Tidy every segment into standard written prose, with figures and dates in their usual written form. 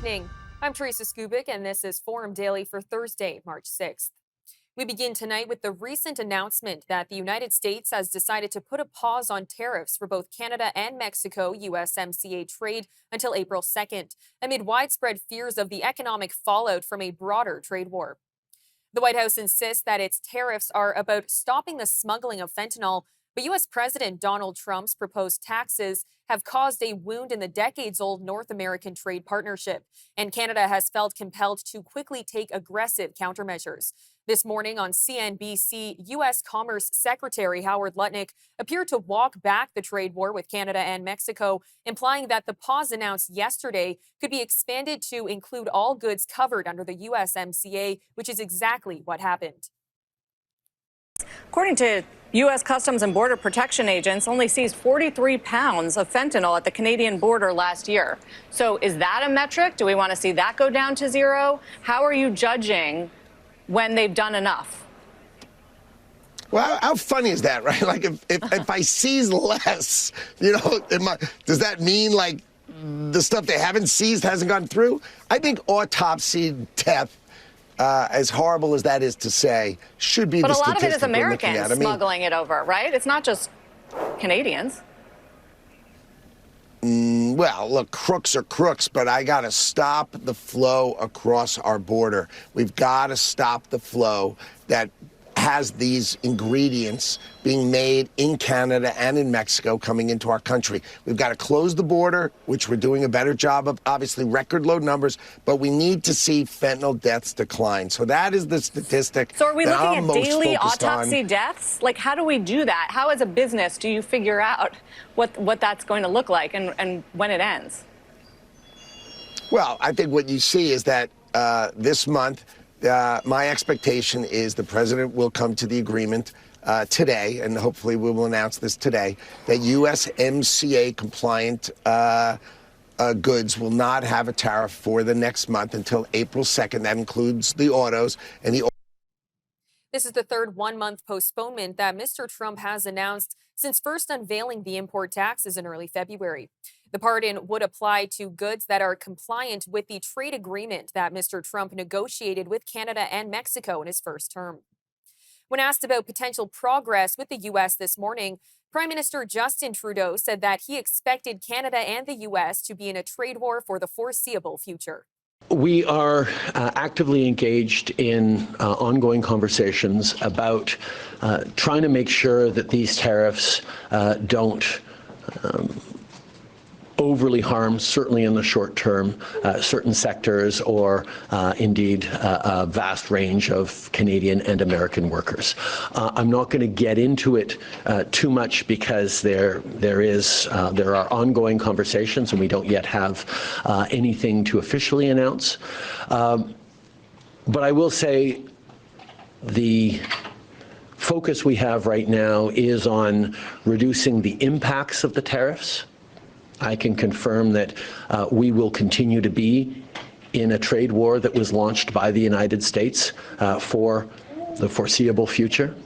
evening. I'm Teresa Skubik, and this is Forum Daily for Thursday, March 6th. We begin tonight with the recent announcement that the United States has decided to put a pause on tariffs for both Canada and Mexico USMCA trade until April 2nd, amid widespread fears of the economic fallout from a broader trade war. The White House insists that its tariffs are about stopping the smuggling of fentanyl, but U.S. President Donald Trump's proposed taxes have caused a wound in the decades-old North American trade partnership, and Canada has felt compelled to quickly take aggressive countermeasures. This morning on CNBC, U.S. Commerce Secretary Howard Lutnick appeared to walk back the trade war with Canada and Mexico, implying that the pause announced yesterday could be expanded to include all goods covered under the USMCA, which is exactly what happened. According to U.S. Customs and Border Protection agents, only seized 43 pounds of fentanyl at the Canadian border last year. So is that a metric? Do we want to see that go down to zero? How are you judging when they've done enough? Well, how funny is that, right? Like, if I seize less, does that mean, like, the stuff they haven't seized hasn't gone through? I think autopsy death, as horrible as that is to say, should be the statistic. But a lot of it is Americans smuggling it over, right? It's not just Canadians. Well, look, crooks are crooks, but I got to stop the flow across our border. We've got to stop the flow that has these ingredients being made in Canada and in Mexico coming into our country. We've got to close the border, which we're doing a better job of, obviously record low numbers, but we need to see fentanyl deaths decline. So that is the statistic. So are we looking at daily autopsy deaths? Like, how do we do that? How, as a business, do you figure out what that's going to look like and when it ends? Well, I think what you see is that this month, my expectation is the president will come to the agreement today, and hopefully we will announce this today, that USMCA compliant goods will not have a tariff for the next month until April 2nd. That includes the autos and the. This is the third one-month postponement that Mr. Trump has announced since first unveiling the import taxes in early February. The pardon would apply to goods that are compliant with the trade agreement that Mr. Trump negotiated with Canada and Mexico in his first term. When asked about potential progress with the U.S. this morning, Prime Minister Justin Trudeau said that he expected Canada and the U.S. to be in a trade war for the foreseeable future. We are actively engaged in ongoing conversations about trying to make sure that these tariffs don't overly harm, certainly in the short term, certain sectors or indeed a vast range of Canadian and American workers. I'm not going to get into it too much because there are ongoing conversations and we don't yet have anything to officially announce. But I will say the focus we have right now is on reducing the impacts of the tariffs. I can confirm that we will continue to be in a trade war that was launched by the United States for the foreseeable future.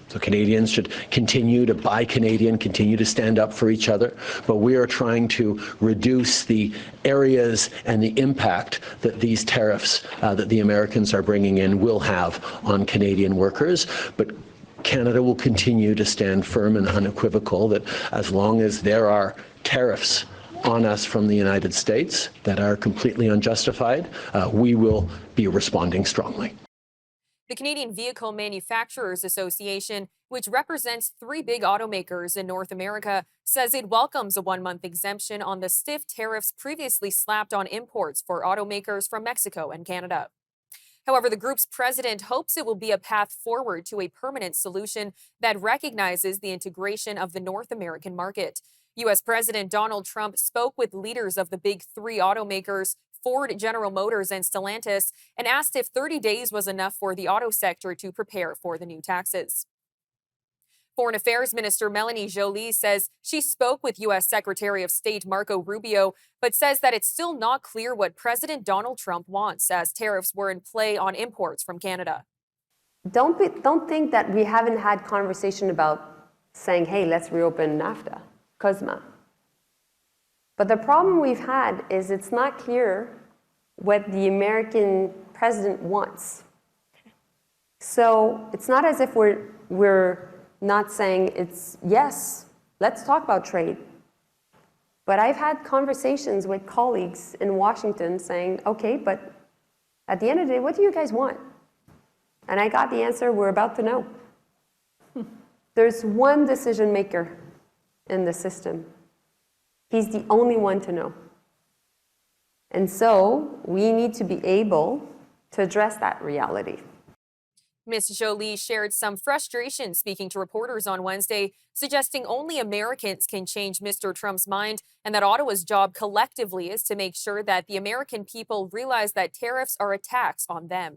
So Canadians should continue to buy Canadian, continue to stand up for each other. But we are trying to reduce the areas and the impact that these tariffs that the Americans are bringing in will have on Canadian workers. But Canada will continue to stand firm and unequivocal that as long as there are tariffs on us from the United States that are completely unjustified, we will be responding strongly. The Canadian Vehicle Manufacturers Association, which represents three big automakers in North America, says it welcomes a one-month exemption on the stiff tariffs previously slapped on imports for automakers from Mexico and Canada. However, the group's president hopes it will be a path forward to a permanent solution that recognizes the integration of the North American market. U.S. President Donald Trump spoke with leaders of the big three automakers, Ford, General Motors, and Stellantis, and asked if 30 days was enough for the auto sector to prepare for the new taxes. Foreign Affairs Minister Melanie Joly says she spoke with U.S. Secretary of State Marco Rubio, but says that it's still not clear what President Donald Trump wants, as tariffs were in play on imports from Canada. Don't think that we haven't had conversation about saying, hey, let's reopen NAFTA, CUSMA. But the problem we've had is it's not clear what the American president wants. So it's not as if we're not saying it's, yes, let's talk about trade. But I've had conversations with colleagues in Washington saying, okay, but at the end of the day, what do you guys want? And I got the answer, we're about to know. There's one decision maker in the system. He's the only one to know. And so we need to be able to address that reality. Ms. Jolie shared some frustration speaking to reporters on Wednesday, suggesting only Americans can change Mr. Trump's mind and that Ottawa's job collectively is to make sure that the American people realize that tariffs are a tax on them.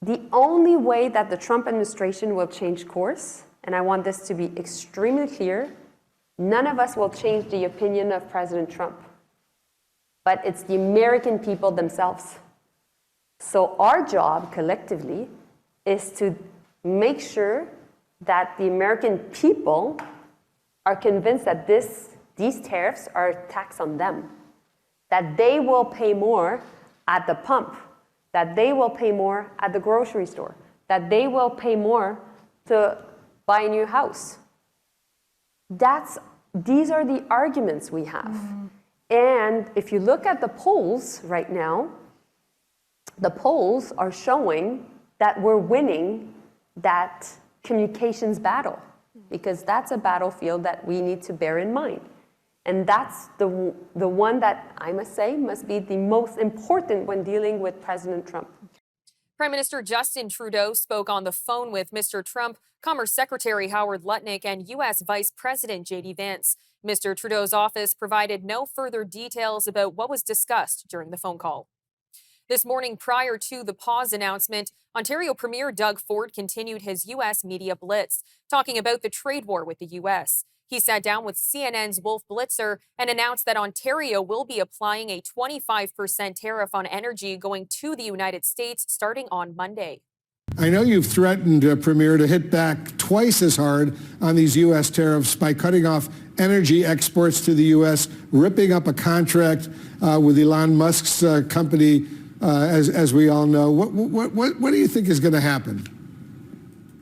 The only way that the Trump administration will change course, and I want this to be extremely clear, none of us will change the opinion of President Trump, but it's the American people themselves. So our job collectively is to make sure that the American people are convinced that these tariffs are a tax on them, that they will pay more at the pump, that they will pay more at the grocery store, that they will pay more to buy a new house. These are the arguments we have. And if you look at the polls right now, the polls are showing that we're winning that communications battle, because that's a battlefield that we need to bear in mind. And that's the one that I must say must be the most important when dealing with President Trump. Prime Minister Justin Trudeau spoke on the phone with Mr. Trump, Commerce Secretary Howard Lutnick, and U.S. Vice President J.D. Vance. Mr. Trudeau's office provided no further details about what was discussed during the phone call. This morning, prior to the pause announcement, Ontario Premier Doug Ford continued his U.S. media blitz, talking about the trade war with the U.S. He sat down with CNN's Wolf Blitzer and announced that Ontario will be applying a 25% tariff on energy going to the United States starting on Monday. I know you've threatened, Premier, to hit back twice as hard on these U.S. tariffs by cutting off energy exports to the U.S., ripping up a contract with Elon Musk's company, as we all know. What do you think is going to happen?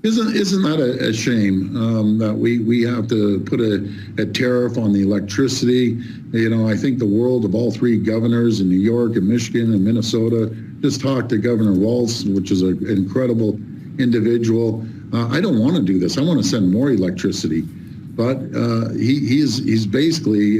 Isn't that a shame that we have to put a tariff on the electricity? You know, I think the world of all three governors in New York and Michigan and Minnesota, just talked to Governor Walz, which is an incredible individual. I don't want to do this. I want to send more electricity. But he's basically,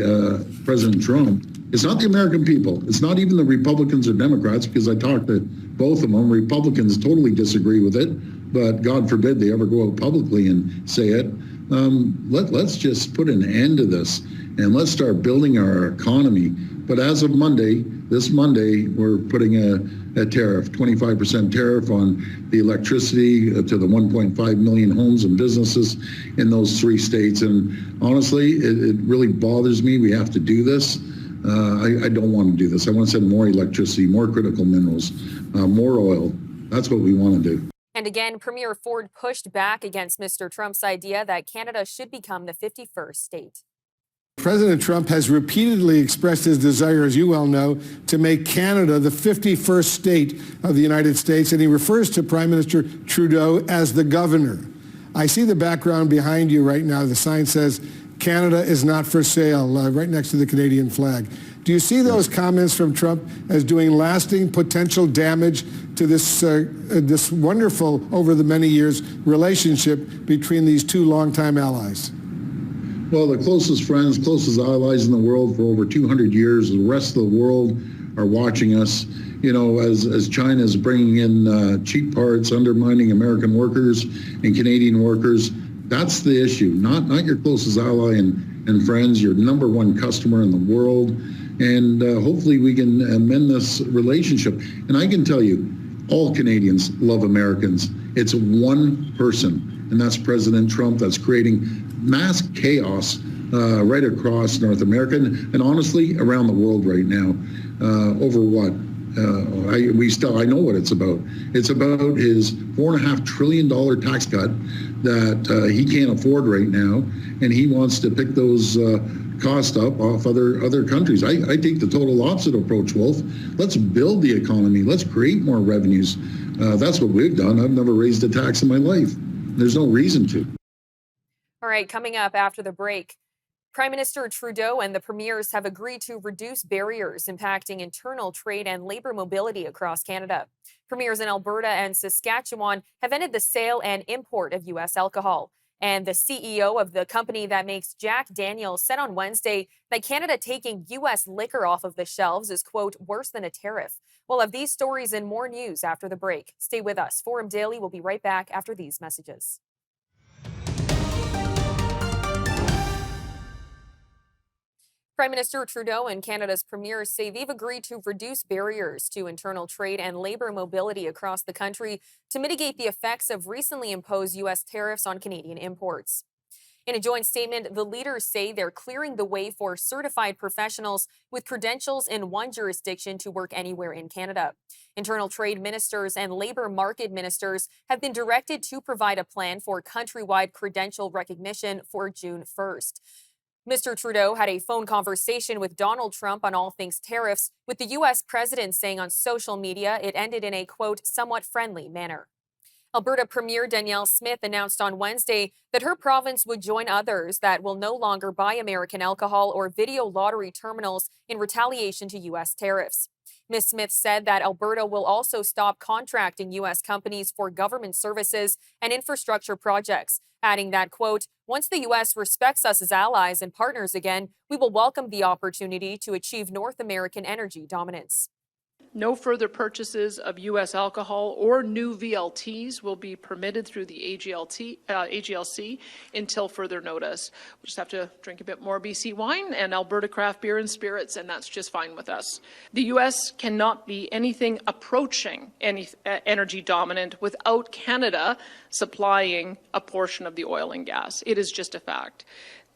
President Trump, it's not the American people. It's not even the Republicans or Democrats, because I talked to both of them. Republicans totally disagree with it, but God forbid they ever go out publicly and say it. Let's just put an end to this and let's start building our economy. But as of Monday, this Monday, we're putting a tariff, 25% tariff on the electricity to the 1.5 million homes and businesses in those three states. And honestly, it really bothers me. We have to do this. I don't want to do this. I want to send more electricity, more critical minerals, more oil. That's what we want to do. And again, Premier Ford pushed back against Mr. Trump's idea that Canada should become the 51st state. President Trump has repeatedly expressed his desire, as you well know, to make Canada the 51st state of the United States, and he refers to Prime Minister Trudeau as the governor. I see the background behind you right now. The sign says, Canada is not for sale, right next to the Canadian flag. Do you see those comments from Trump as doing lasting potential damage to this wonderful, over the many years, relationship between these two longtime allies? Well, the closest friends, closest allies in the world for over 200 years. The rest of the world are watching us. You know, as China is bringing in cheap parts, undermining American workers and Canadian workers. That's the issue, not your closest ally and friends, your number one customer in the world. And hopefully we can amend this relationship. And I can tell you, all Canadians love Americans. It's one person, and that's President Trump, that's creating mass chaos right across North America and honestly around the world right now over what? I know what it's about. It's about his $4.5 trillion tax cut that he can't afford right now, and he wants to pick those costs up off other countries. I take the total opposite approach, Wolf. Let's build the economy. Let's create more revenues. That's what we've done. I've never raised a tax in my life. There's no reason to. All right, coming up after the break, Prime Minister Trudeau and the premiers have agreed to reduce barriers impacting internal trade and labor mobility across Canada. Premiers in Alberta and Saskatchewan have ended the sale and import of U.S. alcohol. And the CEO of the company that makes Jack Daniel's said on Wednesday that Canada taking U.S. liquor off of the shelves is, quote, worse than a tariff. We'll have these stories and more news after the break. Stay with us. Forum Daily will be right back after these messages. Prime Minister Trudeau and Canada's premiers say they've agreed to reduce barriers to internal trade and labor mobility across the country to mitigate the effects of recently imposed U.S. tariffs on Canadian imports. In a joint statement, the leaders say they're clearing the way for certified professionals with credentials in one jurisdiction to work anywhere in Canada. Internal trade ministers and labor market ministers have been directed to provide a plan for countrywide credential recognition for June 1st. Mr. Trudeau had a phone conversation with Donald Trump on all things tariffs, with the U.S. president saying on social media it ended in a, quote, somewhat friendly manner. Alberta Premier Danielle Smith announced on Wednesday that her province would join others that will no longer buy American alcohol or video lottery terminals in retaliation to U.S. tariffs. Ms. Smith said that Alberta will also stop contracting U.S. companies for government services and infrastructure projects, adding that, quote, once the U.S. respects us as allies and partners again, we will welcome the opportunity to achieve North American energy dominance. No further purchases of U.S. alcohol or new VLTs will be permitted through the AGLC until further notice. We'll just have to drink a bit more BC wine and Alberta craft beer and spirits, and that's just fine with us. The U.S. cannot be anything approaching energy dominant without Canada supplying a portion of the oil and gas. It is just a fact.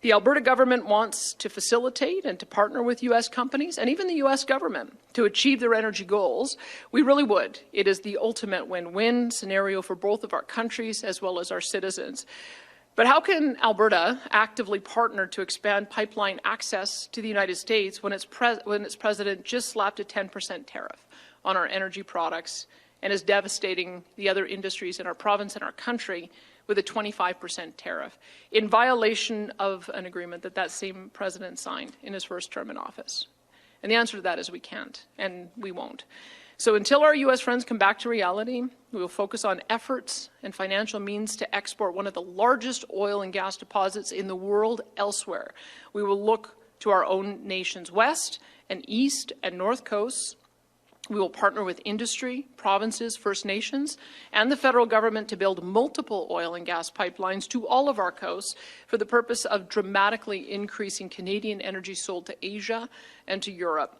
The Alberta government wants to facilitate and to partner with U.S. companies and even the U.S. government to achieve their energy goals. We really would. It is the ultimate win-win scenario for both of our countries as well as our citizens. But how can Alberta actively partner to expand pipeline access to the United States when its president just slapped a 10% tariff on our energy products and is devastating the other industries in our province and our country with a 25% tariff, in violation of an agreement that same president signed in his first term in office? And the answer to that is we can't, and we won't. So until our U.S. friends come back to reality, we will focus on efforts and financial means to export one of the largest oil and gas deposits in the world elsewhere. We will look to our own nation's west and east and north coasts. We will partner with industry, provinces, First Nations, and the federal government to build multiple oil and gas pipelines to all of our coasts for the purpose of dramatically increasing Canadian energy sold to Asia and to Europe.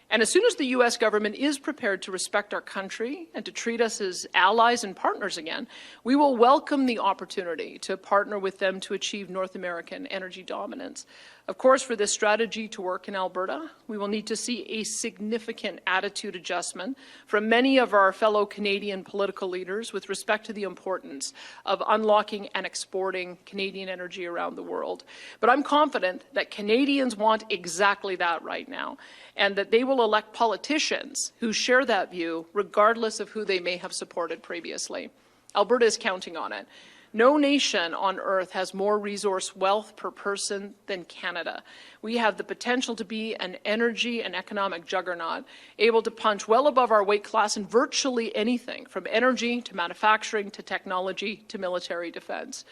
And as soon as the U.S. government is prepared to respect our country and to treat us as allies and partners again, we will welcome the opportunity to partner with them to achieve North American energy dominance. Of course, for this strategy to work in Alberta, we will need to see a significant attitude adjustment from many of our fellow Canadian political leaders with respect to the importance of unlocking and exporting Canadian energy around the world. But I'm confident that Canadians want exactly that right now, and that they will elect politicians who share that view, regardless of who they may have supported previously. Alberta is counting on it. No nation on earth has more resource wealth per person than Canada. We have the potential to be an energy and economic juggernaut, able to punch well above our weight class in virtually anything, from energy to manufacturing to technology to military defense.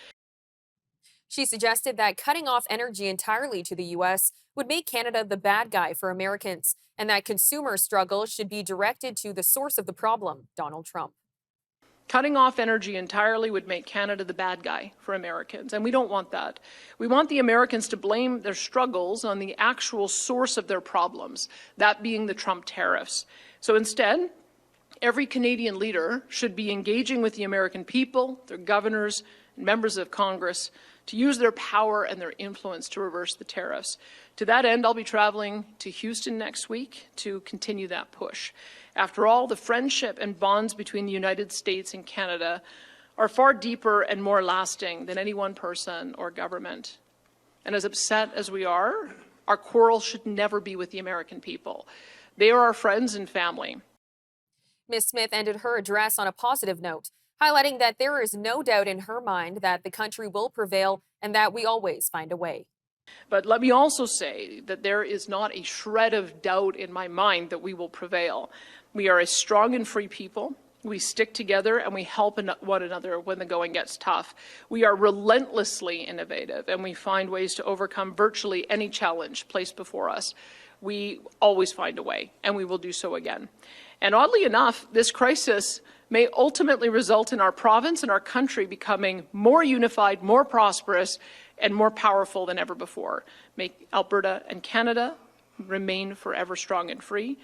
She suggested that cutting off energy entirely to the U.S. would make Canada the bad guy for Americans, and that consumer struggles should be directed to the source of the problem, Donald Trump. Cutting off energy entirely would make Canada the bad guy for Americans, and we don't want that. We want the Americans to blame their struggles on the actual source of their problems, that being the Trump tariffs. So instead, every Canadian leader should be engaging with the American people, their governors, and members of Congress to use their power and their influence to reverse the tariffs. To that end, I'll be traveling to Houston next week to continue that push. After all, the friendship and bonds between the United States and Canada are far deeper and more lasting than any one person or government. And as upset as we are, our quarrel should never be with the American people. They are our friends and family. Ms. Smith ended her address on a positive note, highlighting that there is no doubt in her mind that the country will prevail and that we always find a way. But let me also say that there is not a shred of doubt in my mind that we will prevail. We are a strong and free people. We stick together and we help one another when the going gets tough. We are relentlessly innovative and we find ways to overcome virtually any challenge placed before us. We always find a way, and we will do so again. And oddly enough, this crisis may ultimately result in our province and our country becoming more unified, more prosperous, and more powerful than ever before. Make Alberta and Canada remain forever strong and free.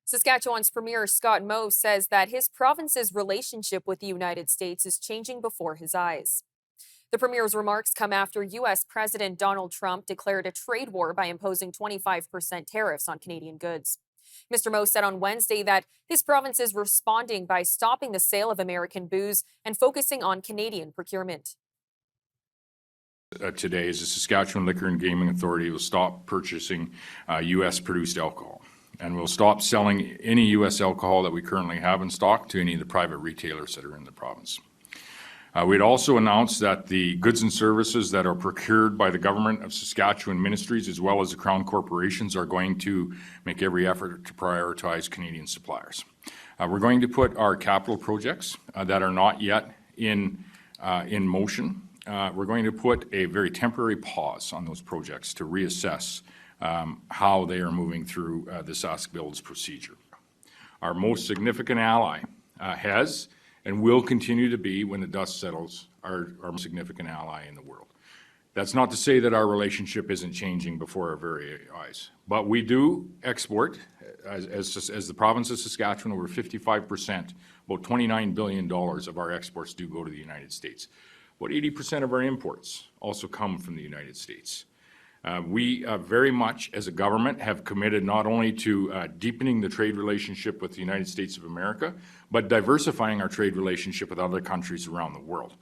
Saskatchewan's Premier Scott Moe says that his province's relationship with the United States is changing before his eyes. The Premier's remarks come after U.S. President Donald Trump declared a trade war by imposing 25% tariffs on Canadian goods. Mr. Moe said on Wednesday that his province is responding by stopping the sale of American booze and focusing on Canadian procurement. Today, is the Saskatchewan Liquor and Gaming Authority will stop purchasing U.S.-produced alcohol, and we'll stop selling any U.S. alcohol that we currently have in stock to any of the private retailers that are in the province. We'd also announced that the goods and services that are procured by the Government of Saskatchewan ministries as well as the Crown corporations are going to make every effort to prioritize Canadian suppliers. We're going to put our capital projects that are not yet in motion. We're going to put a very temporary pause on those projects to reassess how they are moving through the Sask Builds procedure. Our most significant ally has and will continue to be, when the dust settles, our most significant ally in the world. That's not to say that our relationship isn't changing before our very eyes, but we do export, as the province of Saskatchewan, over 55%, about $29 billion of our exports do go to the United States. About 80% of our imports also come from the United States. We very much, as a government, have committed not only to deepening the trade relationship with the United States of America, but diversifying our trade relationship with other countries around the world.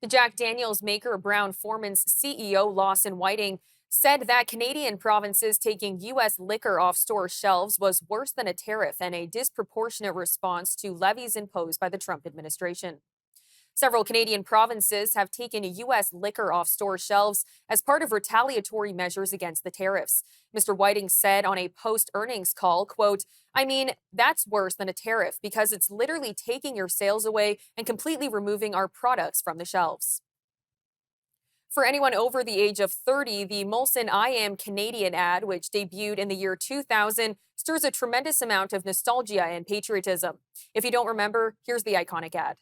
The Jack Daniels maker Brown-Forman's CEO Lawson Whiting said that Canadian provinces taking U.S. liquor off store shelves was worse than a tariff and a disproportionate response to levies imposed by the Trump administration. Several Canadian provinces have taken U.S. liquor off store shelves as part of retaliatory measures against the tariffs. Mr. Whiting said on a post-earnings call, quote, "I mean, that's worse than a tariff because it's literally taking your sales away and completely removing our products from the shelves." For anyone over the age of 30, the Molson I Am Canadian ad, which debuted in the year 2000, stirs a tremendous amount of nostalgia and patriotism. If you don't remember, here's the iconic ad.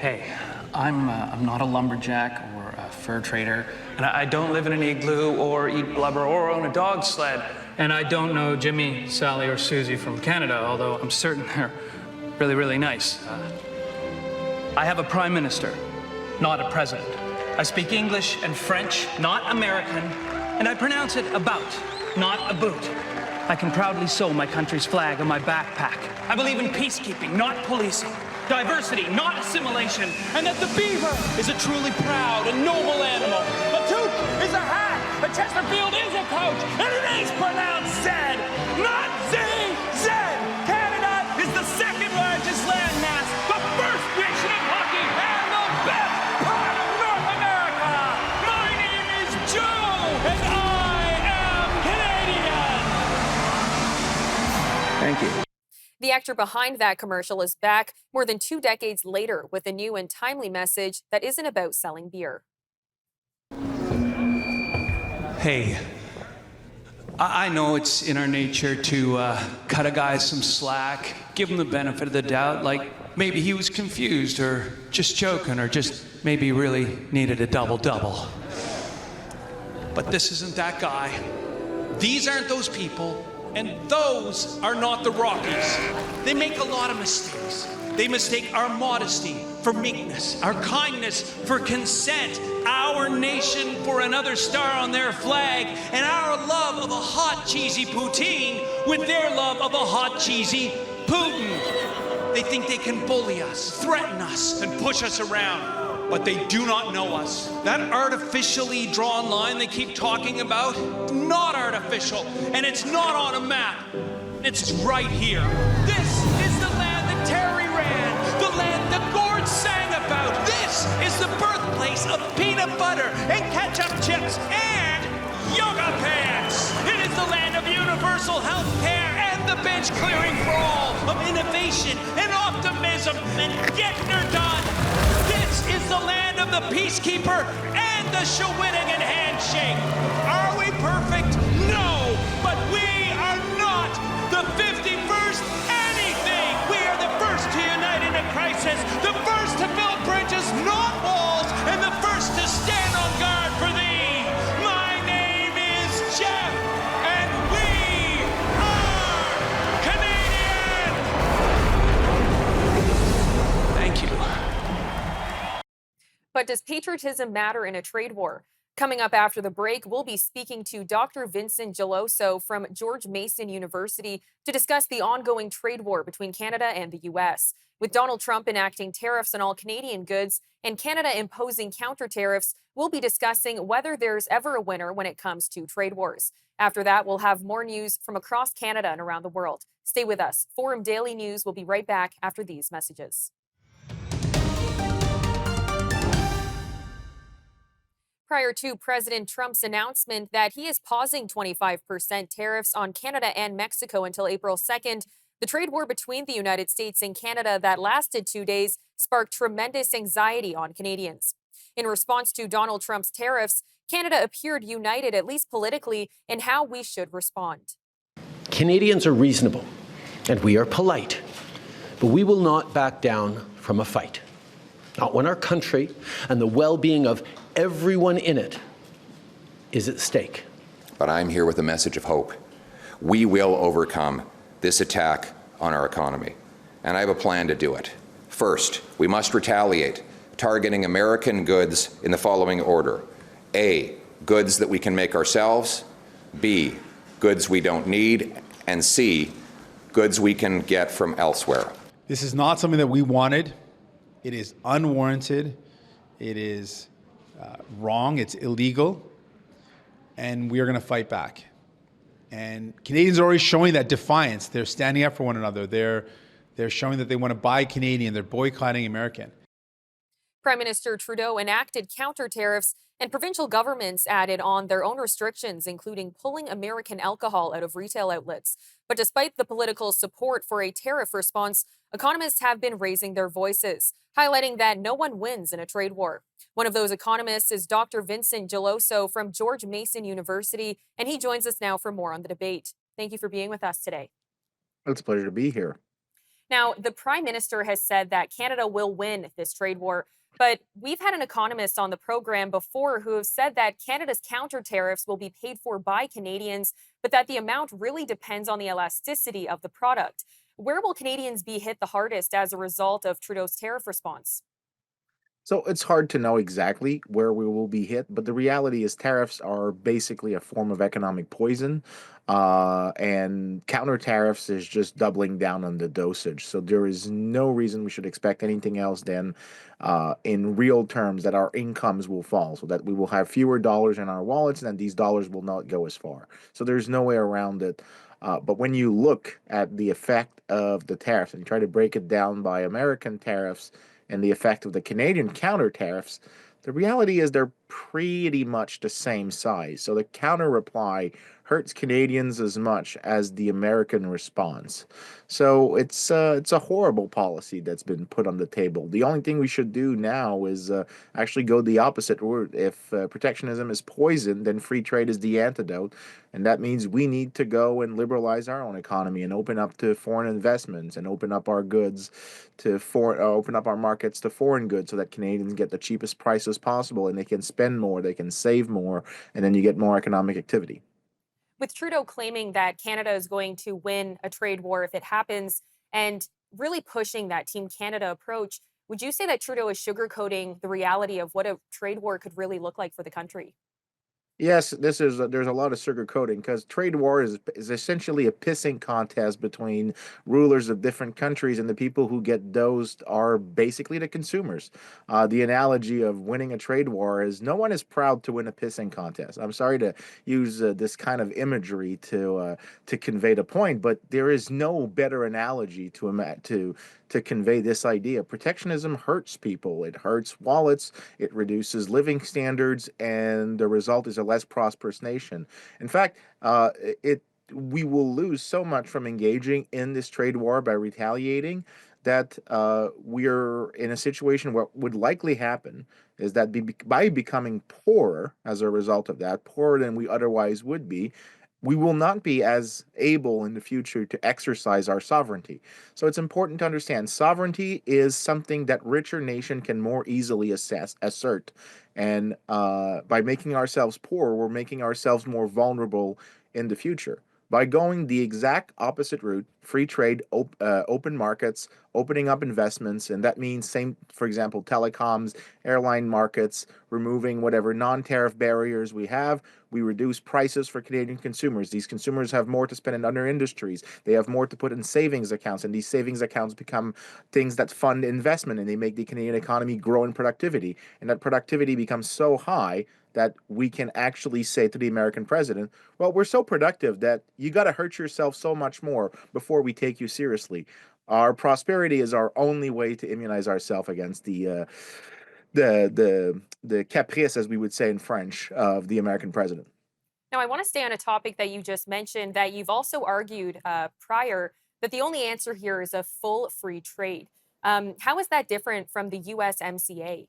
Hey, I'm not a lumberjack or a fur trader, and I don't live in an igloo or eat blubber or own a dog sled. And I don't know Jimmy, Sally, or Susie from Canada, although I'm certain they're really, really nice. I have a prime minister, not a president. I speak English and French, not American, and I pronounce it about, not a boot. I can proudly sew my country's flag on my backpack. I believe in peacekeeping, not policing. Diversity, not assimilation. And that the beaver is a truly proud and noble animal. A toque is a hat. A Chesterfield is a coach. And it is pronounced Z, not Z. Canada is the second largest landmass, the first nation of hockey, and the best part of North America. My name is Joe, and I am Canadian. Thank you. The actor behind that commercial is back more than 2 decades later with a new and timely message that isn't about selling beer. Hey, I know it's in our nature to cut a guy some slack, give him the benefit of the doubt, like maybe he was confused or just joking or just maybe really needed a double-double. But this isn't that guy. These aren't those people. And those are not the Rockies. They make a lot of mistakes. They mistake our modesty for meekness, our kindness for consent, our nation for another star on their flag, and our love of a hot, cheesy poutine with their love of a hot, cheesy Putin. They think they can bully us, threaten us, and push us around, but they do not know us. That artificially drawn line they keep talking about, not artificial, and it's not on a map. It's right here. This is the land that Terry ran, the land that Gord sang about. This is the birthplace of peanut butter and ketchup chips and yoga pants. It is the land of universal health care and the bench clearing for all, of innovation and optimism and getting her done. This is the land of the peacekeeper and the Shawinigan handshake. Are we perfect? No, but we are not the 51st anything. We are the first to unite in a crisis, the first to build bridges, not walls, and the first to stand on guard for thee. My name is Jeff, and we are Canadian. Thank you. But does patriotism matter in a trade war? Coming up after the break, we'll be speaking to Dr. Vincent Geloso from George Mason University to discuss the ongoing trade war between Canada and the U.S. With Donald Trump enacting tariffs on all Canadian goods and Canada imposing counter tariffs, we'll be discussing whether there's ever a winner when it comes to trade wars. After that, we'll have more news from across Canada and around the world. Stay with us. Forum Daily News will be right back after these messages. Prior to President Trump's announcement that he is pausing 25% tariffs on Canada and Mexico until April 2nd, the trade war between the United States and Canada that lasted 2 days sparked tremendous anxiety on Canadians. In response to Donald Trump's tariffs, Canada appeared united, at least politically, in how we should respond. Canadians are reasonable, and we are polite, but we will not back down from a fight. Not when our country and the well-being of everyone in it is at stake. But I'm here with a message of hope. We will overcome this attack on our economy, and I have a plan to do it. First, we must retaliate, targeting American goods in the following order. A, goods that we can make ourselves. B, goods we don't need. And C, goods we can get from elsewhere. This is not something that we wanted. It is unwarranted. It is wrong. It's illegal. And we are going to fight back. And Canadians are already showing that defiance. They're standing up for one another. They're showing that they want to buy Canadian. They're boycotting American. Prime Minister Trudeau enacted counter tariffs, and provincial governments added on their own restrictions, including pulling American alcohol out of retail outlets. But despite the political support for a tariff response, economists have been raising their voices, highlighting that no one wins in a trade war. One of those economists is Dr. Vincent Geloso from George Mason University, and he joins us now for more on the debate. Thank you for being with us today. It's a pleasure to be here. Now, the Prime Minister has said that Canada will win this trade war, but we've had an economist on the program before who have said that Canada's counter tariffs will be paid for by Canadians, but that the amount really depends on the elasticity of the product. Where will Canadians be hit the hardest as a result of Trudeau's tariff response? So it's hard to know exactly where we will be hit, but the reality is tariffs are basically a form of economic poison, and counter tariffs is just doubling down on the dosage. So there is no reason we should expect anything else than, in real terms, that our incomes will fall, so that we will have fewer dollars in our wallets, and these dollars will not go as far. So there's no way around it. But when you look at the effect of the tariffs and you try to break it down by American tariffs and the effect of the Canadian counter tariffs, the reality is they're pretty much the same size. So the counter reply hurts Canadians as much as the American response. So it's a horrible policy that's been put on the table. The only thing we should do now is actually go the opposite route. If protectionism is poison, then free trade is the antidote. And that means we need to go and liberalize our own economy and open up to foreign investments and open up our goods to open up our markets to foreign goods so that Canadians get the cheapest prices possible and they can spend more, they can save more, and then you get more economic activity. With Trudeau claiming that Canada is going to win a trade war if it happens, and really pushing that Team Canada approach. Would you say that Trudeau is sugarcoating the reality of what a trade war could really look like for the country? Yes, there's a lot of sugarcoating because trade war is essentially a pissing contest between rulers of different countries, and the people who get dosed are basically the consumers. The analogy of winning a trade war is no one is proud to win a pissing contest. I'm sorry to use this kind of imagery to convey the point, but there is no better analogy to convey this idea. Protectionism hurts people. It hurts wallets. It reduces living standards, and the result is a less prosperous nation. In fact, it we will lose so much from engaging in this trade war by retaliating that we're in a situation where what would likely happen is that by becoming poorer as a result of that, poorer than we otherwise would be, we will not be as able in the future to exercise our sovereignty. So it's important to understand sovereignty is something that richer nation can more easily assert. And by making ourselves poor, we're making ourselves more vulnerable in the future. By going the exact opposite route, free trade, open markets, opening up investments, and that means same, for example, telecoms, airline markets, removing whatever non-tariff barriers we have. We reduce prices for Canadian consumers. These consumers have more to spend in other industries. They have more to put in savings accounts, and these savings accounts become things that fund investment, and they make the Canadian economy grow in productivity. And that productivity becomes so high that we can actually say to the American president, well, we're so productive that you got to hurt yourself so much more before we take you seriously. Our prosperity is our only way to immunize ourselves against the caprice, as we would say in French, of the American president. Now, I want to stay on a topic that you just mentioned that you've also argued prior that the only answer here is a full free trade. How is that different from the USMCA?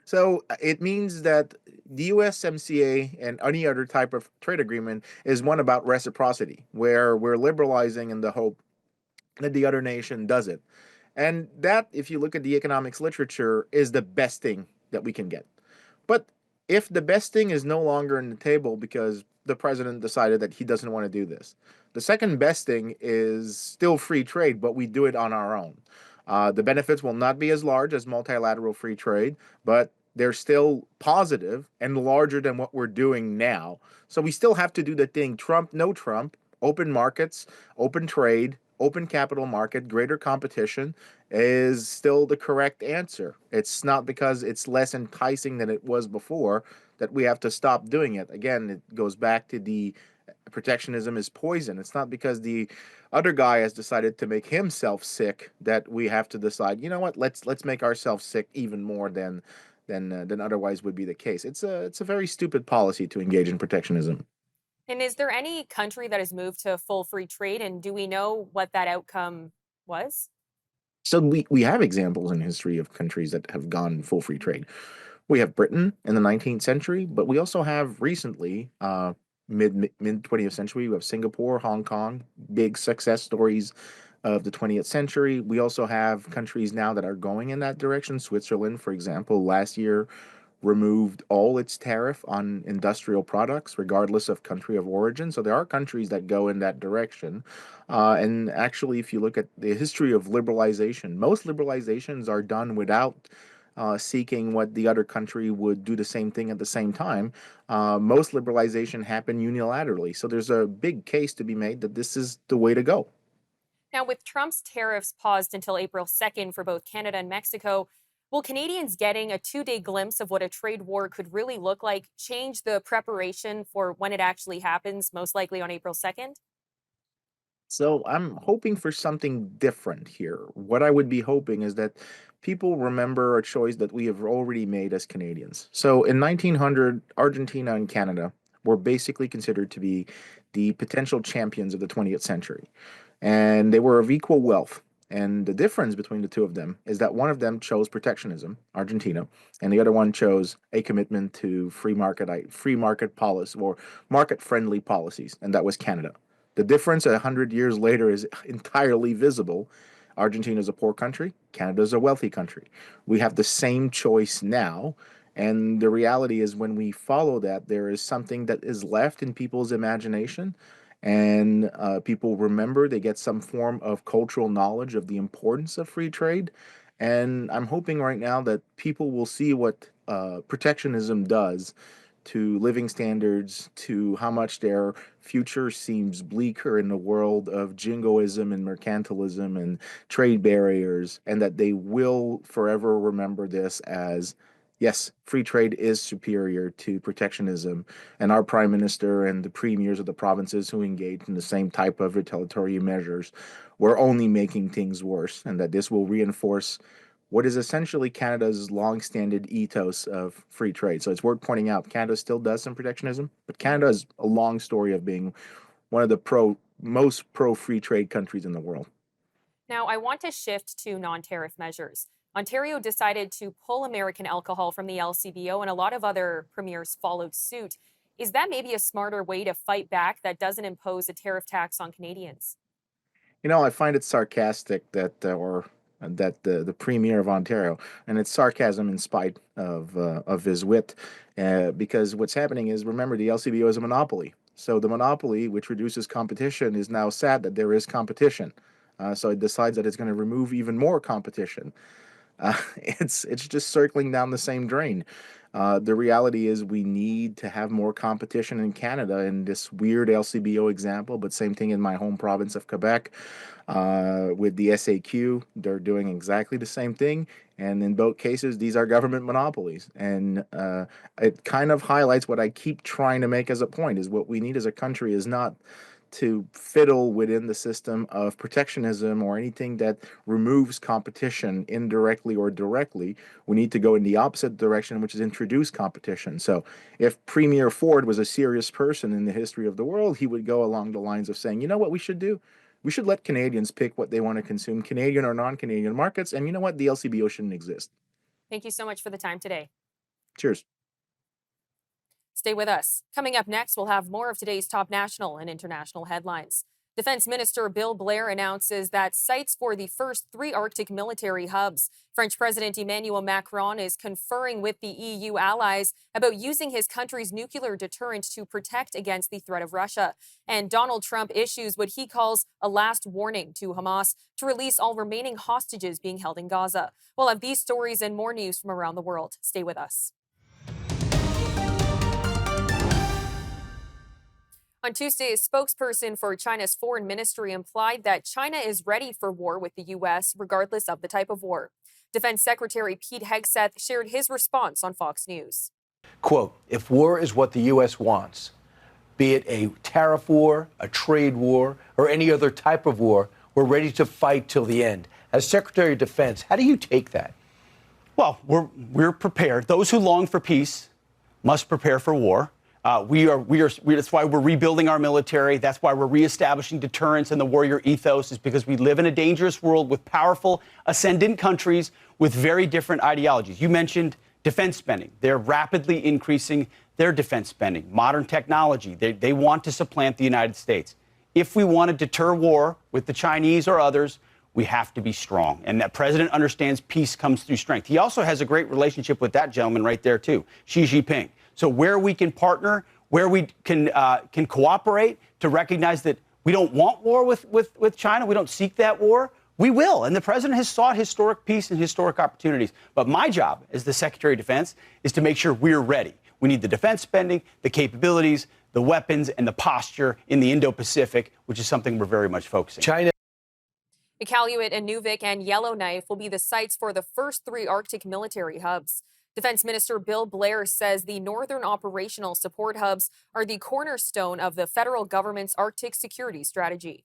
So it means that the USMCA and any other type of trade agreement is one about reciprocity, where we're liberalizing in the hope that the other nation does it. And that, if you look at the economics literature, is the best thing that we can get. But if the best thing is no longer on the table because the president decided that he doesn't want to do this, the second best thing is still free trade, but we do it on our own. The benefits will not be as large as multilateral free trade, but they're still positive and larger than what we're doing now. So we still have to do the thing Trump, no Trump, open markets, open trade, open capital market, greater competition is still the correct answer. It's not because it's less enticing than it was before that we have to stop doing it. Again, it goes back to the protectionism is poison. It's not because the other guy has decided to make himself sick that we have to decide, you know what, let's make ourselves sick even more than otherwise would be the case. It's a very stupid policy to engage in protectionism. And is there any country that has moved to full free trade? And do we know what that outcome was? So we have examples in history of countries that have gone full free trade. We have Britain in the 19th century, but we also have recently, mid 20th century, we have Singapore, Hong Kong, big success stories of the 20th century. We also have countries now that are going in that direction. Switzerland, for example, last year removed all its tariff on industrial products, regardless of country of origin. So there are countries that go in that direction. And actually, if you look at the history of liberalization, most liberalizations are done without seeking what the other country would do the same thing at the same time. Most liberalization happen unilaterally. So there's a big case to be made that this is the way to go. Now, with Trump's tariffs paused until April 2nd for both Canada and Mexico, will Canadians getting a 2 day glimpse of what a trade war could really look like change the preparation for when it actually happens, most likely on April 2nd? So I'm hoping for something different here. What I would be hoping is that people remember a choice that we have already made as Canadians. So in 1900, Argentina and Canada were basically considered to be the potential champions of the 20th century, and they were of equal wealth. And the difference between the two of them is that one of them chose protectionism, Argentina, and the other one chose a commitment to free market policy or market friendly policies, and that was Canada. The difference 100 years later is entirely visible. Argentina is a poor country. Canada is a wealthy country. We have the same choice now. And the reality is, when we follow that, there is something that is left in people's imagination. and people remember, they get some form of cultural knowledge of the importance of free trade. And I'm hoping right now that people will see what protectionism does to living standards, to how much their future seems bleaker in the world of jingoism and mercantilism and trade barriers, and that they will forever remember this as, yes, free trade is superior to protectionism. And our prime minister and the premiers of the provinces who engage in the same type of retaliatory measures were only making things worse, and that this will reinforce what is essentially Canada's long-standing ethos of free trade. So it's worth pointing out Canada still does some protectionism, but Canada has a long story of being one of the most pro-free trade countries in the world. Now, I want to shift to non-tariff measures. Ontario decided to pull American alcohol from the LCBO, and a lot of other premiers followed suit. Is that maybe a smarter way to fight back that doesn't impose a tariff tax on Canadians? You know, I find it sarcastic that the premier of Ontario, and it's sarcasm in spite of his wit, because what's happening is, remember, the LCBO is a monopoly. So the monopoly, which reduces competition, is now sad that there is competition. So it decides that it's going to remove even more competition. It's just circling down the same drain. The reality is we need to have more competition in Canada in this weird LCBO example, but same thing in my home province of Quebec. With the SAQ, they're doing exactly the same thing. And in both cases, these are government monopolies. And it kind of highlights what I keep trying to make as a point, is what we need as a country is not to fiddle within the system of protectionism or anything that removes competition indirectly or directly. We need to go in the opposite direction, which is introduce competition. So if Premier Ford was a serious person in the history of the world, he would go along the lines of saying, you know what we should do? We should let Canadians pick what they want to consume, Canadian or non-Canadian markets. And you know what? The LCBO shouldn't exist. Thank you so much for the time today. Cheers. Stay with us. Coming up next, we'll have more of today's top national and international headlines. Defense Minister Bill Blair announces that sites for the first 3 Arctic military hubs. French President Emmanuel Macron is conferring with the EU allies about using his country's nuclear deterrent to protect against the threat of Russia. And Donald Trump issues what he calls a last warning to Hamas to release all remaining hostages being held in Gaza. We'll have these stories and more news from around the world. Stay with us. On Tuesday, a spokesperson for China's foreign ministry implied that China is ready for war with the U.S., regardless of the type of war. Defense Secretary Pete Hegseth shared his response on Fox News. Quote, if war is what the U.S. wants, be it a tariff war, a trade war, or any other type of war, we're ready to fight till the end. As Secretary of Defense, how do you take that? Well, we're prepared. Those who long for peace must prepare for war. That's why we're rebuilding our military. That's why we're reestablishing deterrence and the warrior ethos, is because we live in a dangerous world with powerful ascendant countries with very different ideologies. You mentioned defense spending. They're rapidly increasing their defense spending. Modern technology. They want to supplant the United States. If we want to deter war with the Chinese or others, we have to be strong. And that president understands peace comes through strength. He also has a great relationship with that gentleman right there, too, Xi Jinping. So where we can partner, where we can cooperate to recognize that we don't want war with China, we don't seek that war, we will. And the president has sought historic peace and historic opportunities. But my job as the Secretary of Defense is to make sure we're ready. We need the defense spending, the capabilities, the weapons, and the posture in the Indo-Pacific, which is something we're very much focusing on. China. Iqaluit, Inuvik, and Yellowknife will be the sites for the first 3 Arctic military hubs. Defense Minister Bill Blair says the Northern Operational Support Hubs are the cornerstone of the federal government's Arctic security strategy.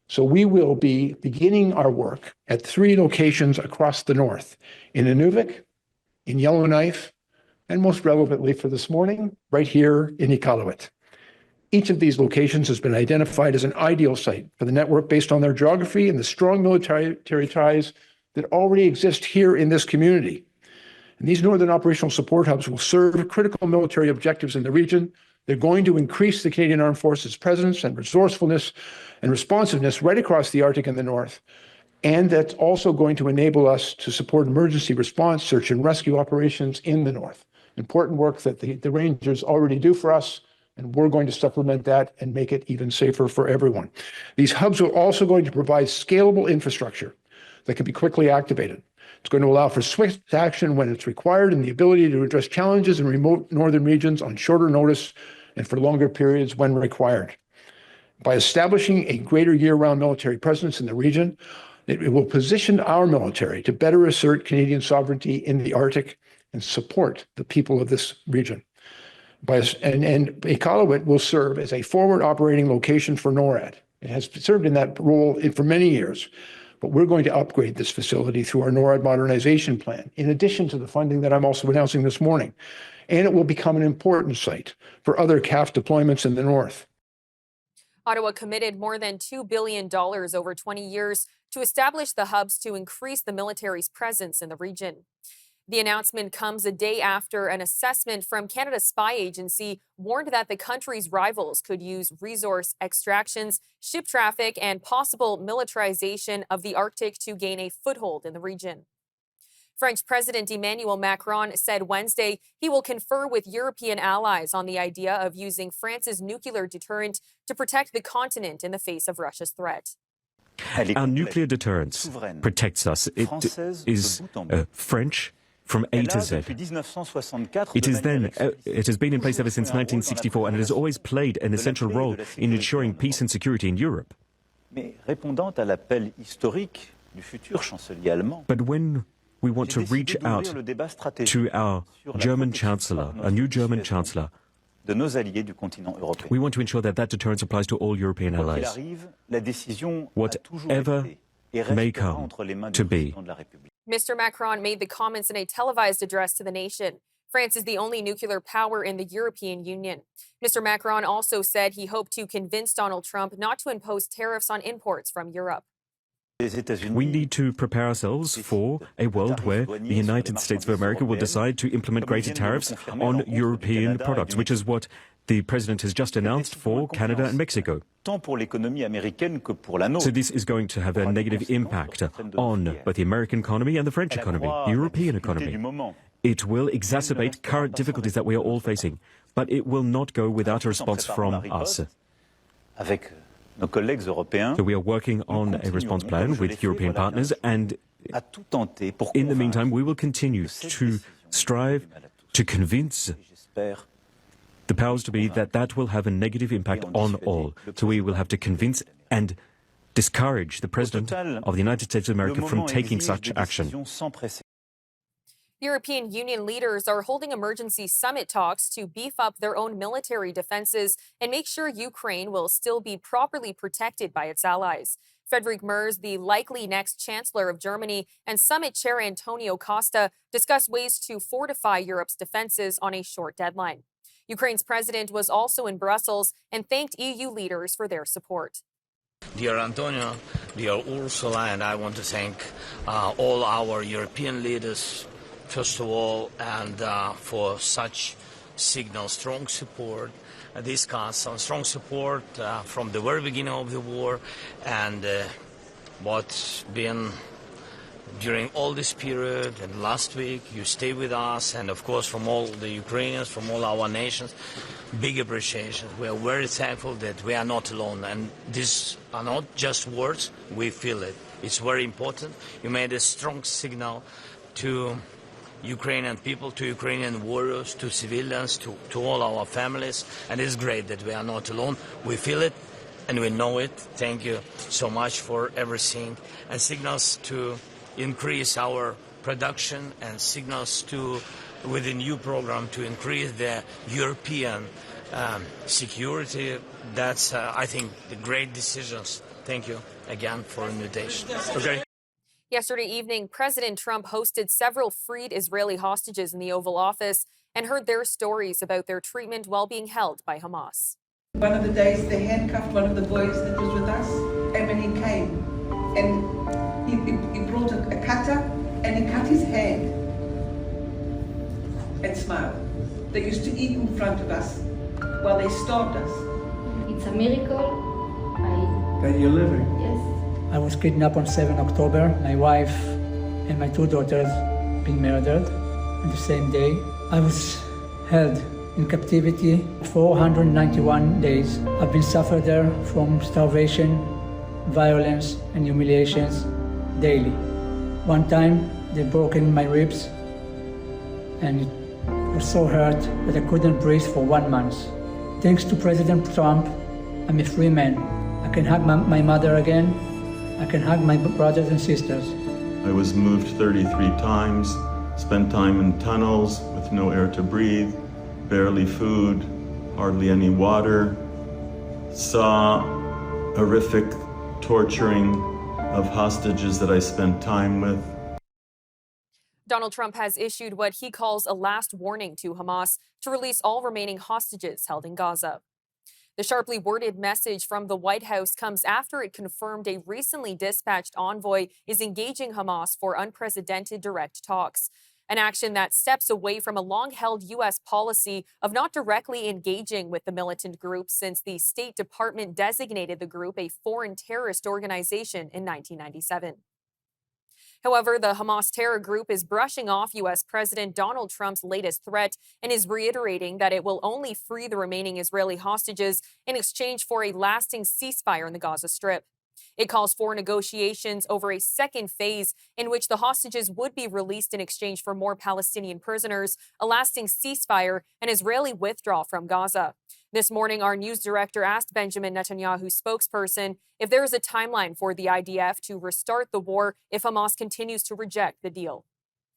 So we will be beginning our work at 3 locations across the north, in Inuvik, in Yellowknife, and most relevantly for this morning, right here in Iqaluit. Each of these locations has been identified as an ideal site for the network based on their geography and the strong military ties that already exist here in this community. And these Northern Operational Support Hubs will serve critical military objectives in the region. They're going to increase the Canadian Armed Forces' presence and resourcefulness and responsiveness right across the Arctic and the North. And that's also going to enable us to support emergency response, search and rescue operations in the North. Important work that the Rangers already do for us, And we're going to supplement that and make it even safer for everyone. These hubs are also going to provide scalable infrastructure that can be quickly activated. It's going to allow for swift action when it's required and the ability to address challenges in remote northern regions on shorter notice and for longer periods when required. By establishing a greater year-round military presence in the region, it will position our military to better assert Canadian sovereignty in the Arctic and support the people of this region. And Iqaluit will serve as a forward operating location for NORAD. It has served in that role for many years, but we're going to upgrade this facility through our NORAD modernization plan, in addition to the funding that I'm also announcing this morning. And it will become an important site for other CAF deployments in the north. Ottawa committed more than $2 billion over 20 years to establish the hubs to increase the military's presence in the region. The announcement comes a day after an assessment from Canada's spy agency warned that the country's rivals could use resource extractions, ship traffic, and possible militarization of the Arctic to gain a foothold in the region. French President Emmanuel Macron said Wednesday he will confer with European allies on the idea of using France's nuclear deterrent to protect the continent in the face of Russia's threat. Our nuclear deterrence protects us. It is French from A to Z. It has been in place ever since 1964, and it has always played an essential role in ensuring peace and security in Europe. But when we want to reach out to our German Chancellor, a new German Chancellor, we want to ensure that that deterrence applies to all European allies, whatever may come to be. Mr. Macron made the comments in a televised address to the nation. France is the only nuclear power in the European Union. Mr. Macron also said he hoped to convince Donald Trump not to impose tariffs on imports from Europe. We need to prepare ourselves for a world where the United States of America will decide to implement greater tariffs on European products, which is what the president has just announced for Canada and Mexico. So this is going to have a negative impact on both the American economy and the French economy, the European economy. It will exacerbate current difficulties that we are all facing, but it will not go without a response from us. So we are working on a response plan with European partners, and in the meantime, we will continue to strive to convince the powers to be that that will have a negative impact on all. So we will have to convince and discourage the President of the United States of America from taking such action. European Union leaders are holding emergency summit talks to beef up their own military defenses and make sure Ukraine will still be properly protected by its allies. Friedrich Merz, the likely next Chancellor of Germany, and Summit Chair Antonio Costa discussed ways to fortify Europe's defenses on a short deadline. Ukraine's president was also in Brussels and thanked EU leaders for their support. Dear Antonio, dear Ursula, and I want to thank all our European leaders, first of all, and for such signal, strong support, discuss on strong support from the very beginning of the war, and what's been during all this period and last week. You stay with us, and of course from all the Ukrainians, from all our nations, big appreciation. We are very thankful that we are not alone, and these are not just words, we feel it. It's very important. You made a strong signal to Ukrainian people, to Ukrainian warriors, to civilians, to all our families, and it's great that we are not alone. We feel it and we know it. Thank you so much for everything, and signals to increase our production, and signals to, with the new program, to increase the European security. That's, I think, the great decisions. Thank you again for the invitation. Okay. Yesterday evening, President Trump hosted several freed Israeli hostages in the Oval Office and heard their stories about their treatment while being held by Hamas. One of the days they handcuffed one of the boys that was with us, and when he came, and he brought a cutter, and he cut his hand and smiled. They used to eat in front of us while they starved us. It's a miracle. That you're living? Yes. I was kidnapped on 7 October. My wife and my 2 daughters being murdered on the same day. I was held in captivity 491 days. I've been suffered there from starvation, violence, and humiliations daily. One time, they broke in my ribs, and it was so hurt that I couldn't breathe for 1 month. Thanks to President Trump, I'm a free man. I can hug my mother again. I can hug my brothers and sisters. I was moved 33 times, spent time in tunnels with no air to breathe, barely food, hardly any water, saw horrific torturing of hostages that I spent time with. Donald Trump has issued what he calls a last warning to Hamas to release all remaining hostages held in Gaza. The sharply worded message from the White House comes after it confirmed a recently dispatched envoy is engaging Hamas for unprecedented direct talks, an action that steps away from a long-held U.S. policy of not directly engaging with the militant group since the State Department designated the group a foreign terrorist organization in 1997. However, the Hamas terror group is brushing off U.S. President Donald Trump's latest threat and is reiterating that it will only free the remaining Israeli hostages in exchange for a lasting ceasefire in the Gaza Strip. It calls for negotiations over a second phase in which the hostages would be released in exchange for more Palestinian prisoners, a lasting ceasefire, and Israeli withdrawal from Gaza. This morning, our news director asked Benjamin Netanyahu's spokesperson if there is a timeline for the IDF to restart the war if Hamas continues to reject the deal.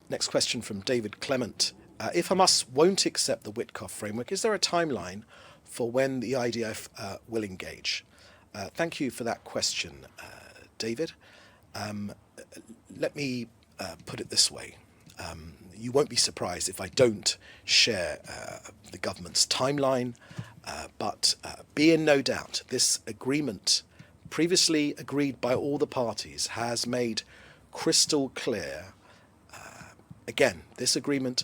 Next question from David Clement. If Hamas won't accept the Witkoff framework, is there a timeline for when the IDF will engage? Thank you for that question, David. Let me put it this way. You won't be surprised if I don't share the government's timeline, but be in no doubt this agreement, previously agreed by all the parties, has made crystal clear. Again, this agreement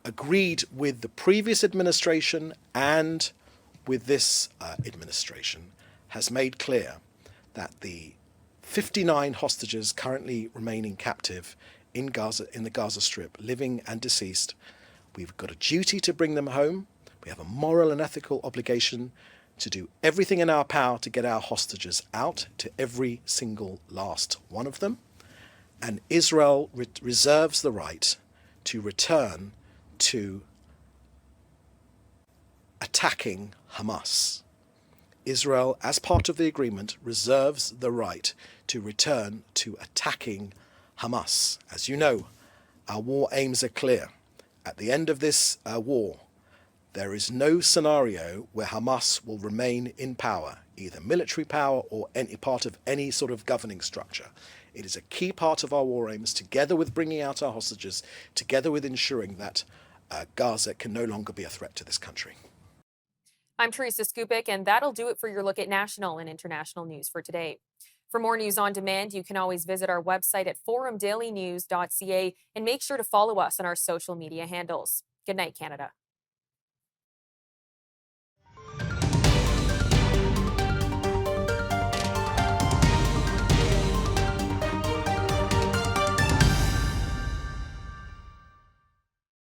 agreed with the previous administration and with this administration has made clear that the 59 hostages currently remaining captive in Gaza, in the Gaza Strip, living and deceased, we've got a duty to bring them home. We have a moral and ethical obligation to do everything in our power to get our hostages out, to every single last one of them. And Israel reserves the right to return to attacking Hamas. Israel, as part of the agreement, reserves the right to return to attacking Hamas. As you know, our war aims are clear. At the end of this war, there is no scenario where Hamas will remain in power, either military power or any part of any sort of governing structure. It is a key part of our war aims, together with bringing out our hostages, together with ensuring that Gaza can no longer be a threat to this country. I'm Teresa Skupik, and that'll do it for your look at national and international news for today. For more news on demand, you can always visit our website at forumdailynews.ca and make sure to follow us on our social media handles. Good night, Canada.